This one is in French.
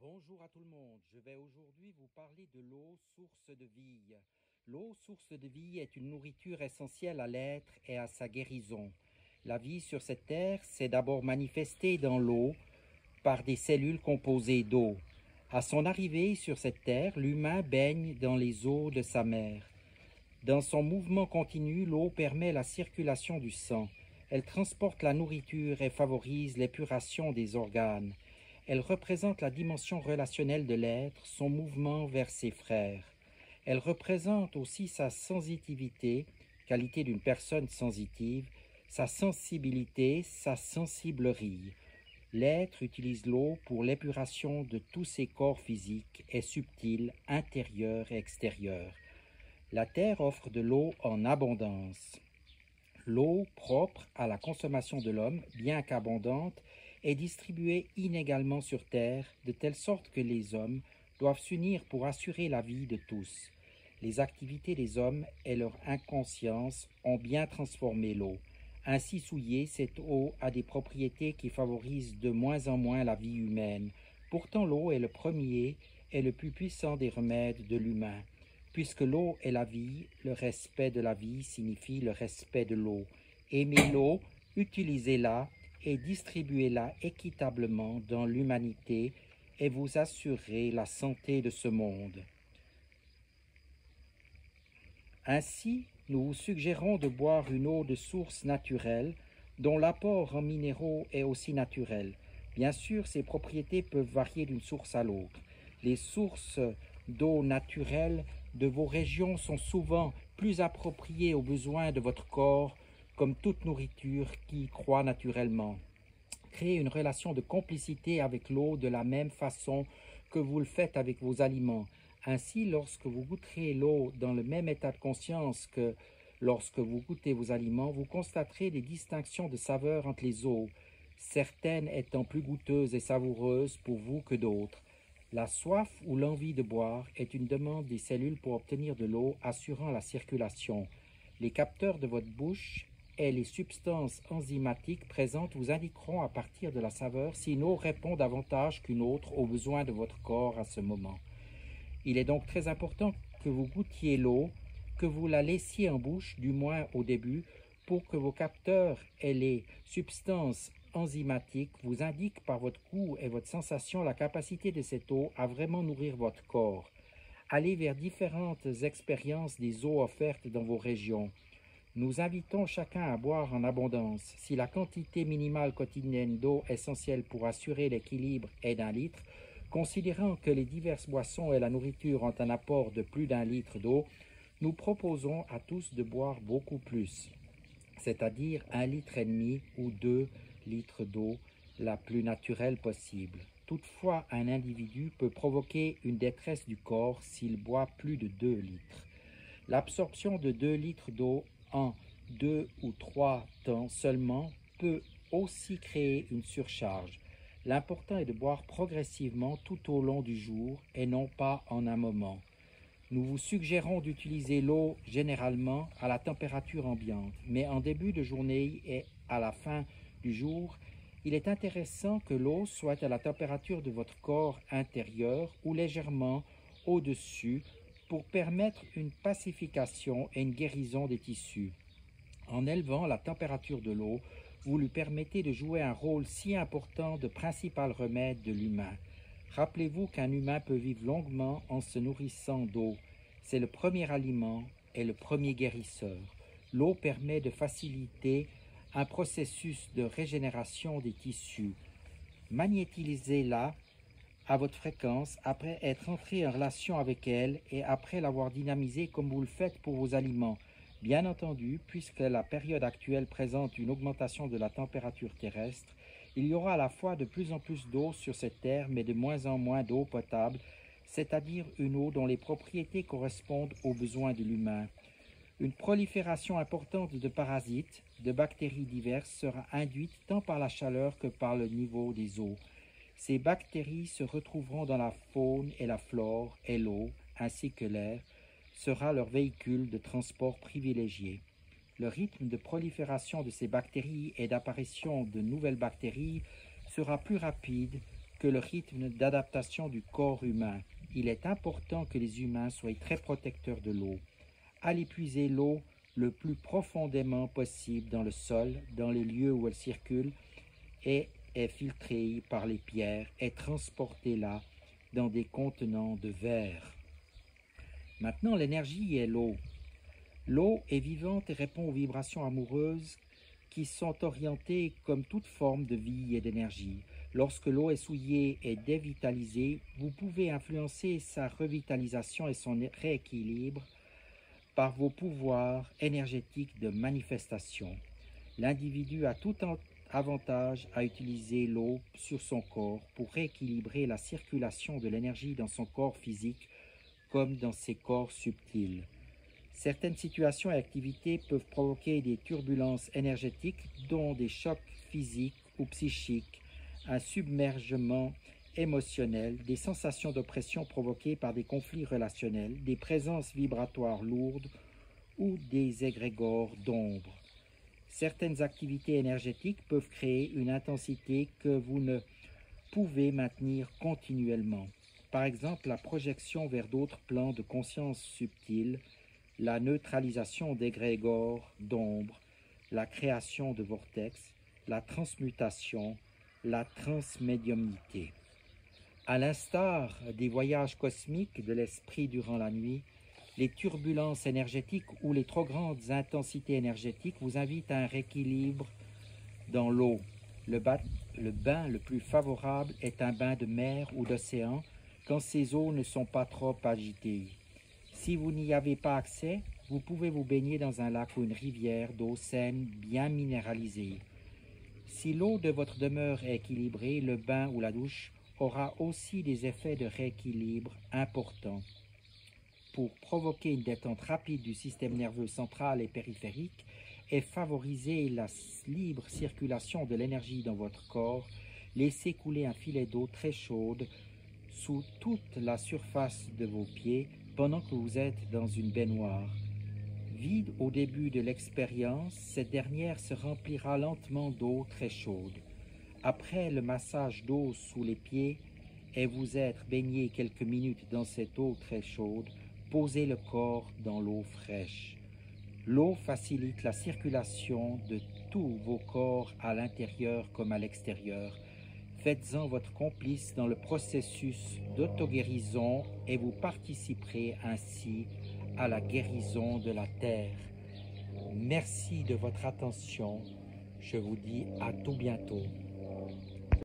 Bonjour à tout le monde, je vais aujourd'hui vous parler de l'eau, source de vie. L'eau, source de vie, est une nourriture essentielle à l'être et à sa guérison. La vie sur cette terre s'est d'abord manifestée dans l'eau par des cellules composées d'eau. À son arrivée sur cette terre, l'humain baigne dans les eaux de sa mère. Dans son mouvement continu, l'eau permet la circulation du sang. Elle transporte la nourriture et favorise l'épuration des organes. Elle représente la dimension relationnelle de l'être, son mouvement vers ses frères. Elle représente aussi sa sensitivité, qualité d'une personne sensitive, sa sensibilité, sa sensiblerie. L'être utilise l'eau pour l'épuration de tous ses corps physiques et subtils, intérieurs et extérieurs. La terre offre de l'eau en abondance. L'eau propre à la consommation de l'homme, bien qu'abondante, est distribuée inégalement sur terre, de telle sorte que les hommes doivent s'unir pour assurer la vie de tous. Les activités des hommes et leur inconscience ont bien transformé l'eau. Ainsi souillée, cette eau a des propriétés qui favorisent de moins en moins la vie humaine. Pourtant, l'eau est le premier et le plus puissant des remèdes de l'humain. Puisque l'eau est la vie, le respect de la vie signifie le respect de l'eau. Aimez l'eau, utilisez-la et distribuez-la équitablement dans l'humanité et vous assurerez la santé de ce monde. Ainsi, nous vous suggérons de boire une eau de source naturelle dont l'apport en minéraux est aussi naturel. Bien sûr, ses propriétés peuvent varier d'une source à l'autre. Les sources d'eau naturelle de vos régions sont souvent plus appropriées aux besoins de votre corps, comme toute nourriture qui croît naturellement. Créez une relation de complicité avec l'eau de la même façon que vous le faites avec vos aliments. Ainsi, lorsque vous goûterez l'eau dans le même état de conscience que lorsque vous goûtez vos aliments, vous constaterez des distinctions de saveur entre les eaux, certaines étant plus goûteuses et savoureuses pour vous que d'autres. La soif ou l'envie de boire est une demande des cellules pour obtenir de l'eau, assurant la circulation. Les capteurs de votre bouche et les substances enzymatiques présentes vous indiqueront à partir de la saveur si une eau répond davantage qu'une autre aux besoins de votre corps à ce moment. Il est donc très important que vous goûtiez l'eau, que vous la laissiez en bouche, du moins au début, pour que vos capteurs et les substances enzymatiques vous indiquent par votre goût et votre sensation la capacité de cette eau à vraiment nourrir votre corps. Allez vers différentes expériences des eaux offertes dans vos régions. Nous invitons chacun à boire en abondance. Si la quantité minimale quotidienne d'eau essentielle pour assurer l'équilibre est d'1 litre, considérant que les diverses boissons et la nourriture ont un apport de plus d'1 litre d'eau, nous proposons à tous de boire beaucoup plus, c'est-à-dire 1,5 litre ou 2 litres d'eau la plus naturelle possible. Toutefois, un individu peut provoquer une détresse du corps s'il boit plus de 2 litres. L'absorption de 2 litres d'eau en 2 ou 3 temps seulement peut aussi créer une surcharge. L'important est de boire progressivement tout au long du jour et non pas en un moment. Nous vous suggérons d'utiliser l'eau généralement à la température ambiante, mais en début de journée et à la fin du jour, il est intéressant que l'eau soit à la température de votre corps intérieur ou légèrement au-dessus pour permettre une pacification et une guérison des tissus. En élevant la température de l'eau, vous lui permettez de jouer un rôle si important de principal remède de l'humain. Rappelez-vous qu'un humain peut vivre longuement en se nourrissant d'eau. C'est le premier aliment et le premier guérisseur. L'eau permet de faciliter un processus de régénération des tissus. Magnétisez-la à votre fréquence après être entré en relation avec elle et après l'avoir dynamisée comme vous le faites pour vos aliments. Bien entendu, puisque la période actuelle présente une augmentation de la température terrestre, il y aura à la fois de plus en plus d'eau sur cette terre, mais de moins en moins d'eau potable, c'est-à-dire une eau dont les propriétés correspondent aux besoins de l'humain. Une prolifération importante de parasites, de bactéries diverses sera induite tant par la chaleur que par le niveau des eaux. Ces bactéries se retrouveront dans la faune et la flore, et l'eau, ainsi que l'air, sera leur véhicule de transport privilégié. Le rythme de prolifération de ces bactéries et d'apparition de nouvelles bactéries sera plus rapide que le rythme d'adaptation du corps humain. Il est important que les humains soient très protecteurs de l'eau. Allez puiser l'eau le plus profondément possible dans le sol, dans les lieux où elle circule, et est filtrée par les pierres et transportée là dans des contenants de verre. Maintenant, l'énergie est l'eau. L'eau est vivante et répond aux vibrations amoureuses qui sont orientées comme toute forme de vie et d'énergie. Lorsque l'eau est souillée et dévitalisée, vous pouvez influencer sa revitalisation et son rééquilibre par vos pouvoirs énergétiques de manifestation. L'individu a tout avantage à utiliser l'eau sur son corps pour rééquilibrer la circulation de l'énergie dans son corps physique comme dans ses corps subtils. Certaines situations et activités peuvent provoquer des turbulences énergétiques, dont des chocs physiques ou psychiques, un submergement émotionnel, des sensations d'oppression provoquées par des conflits relationnels, des présences vibratoires lourdes ou des égrégores d'ombre. Certaines activités énergétiques peuvent créer une intensité que vous ne pouvez maintenir continuellement. Par exemple, la projection vers d'autres plans de conscience subtile, la neutralisation d'égrégores d'ombre, la création de vortex, la transmutation, la transmédiumnité. À l'instar des voyages cosmiques de l'esprit durant la nuit, les turbulences énergétiques ou les trop grandes intensités énergétiques vous invitent à un rééquilibre dans l'eau. Le bain le plus favorable est un bain de mer ou d'océan quand ces eaux ne sont pas trop agitées. Si vous n'y avez pas accès, vous pouvez vous baigner dans un lac ou une rivière d'eau saine bien minéralisée. Si l'eau de votre demeure est équilibrée, le bain ou la douche aura aussi des effets de rééquilibre importants. Pour provoquer une détente rapide du système nerveux central et périphérique et favoriser la libre circulation de l'énergie dans votre corps, laissez couler un filet d'eau très chaude sous toute la surface de vos pieds pendant que vous êtes dans une baignoire. Vide au début de l'expérience, cette dernière se remplira lentement d'eau très chaude. Après le massage d'eau sous les pieds et vous être baigné quelques minutes dans cette eau très chaude, posez le corps dans l'eau fraîche. L'eau facilite la circulation de tous vos corps à l'intérieur comme à l'extérieur. Faites-en votre complice dans le processus d'auto-guérison et vous participerez ainsi à la guérison de la terre. Merci de votre attention. Je vous dis à tout bientôt.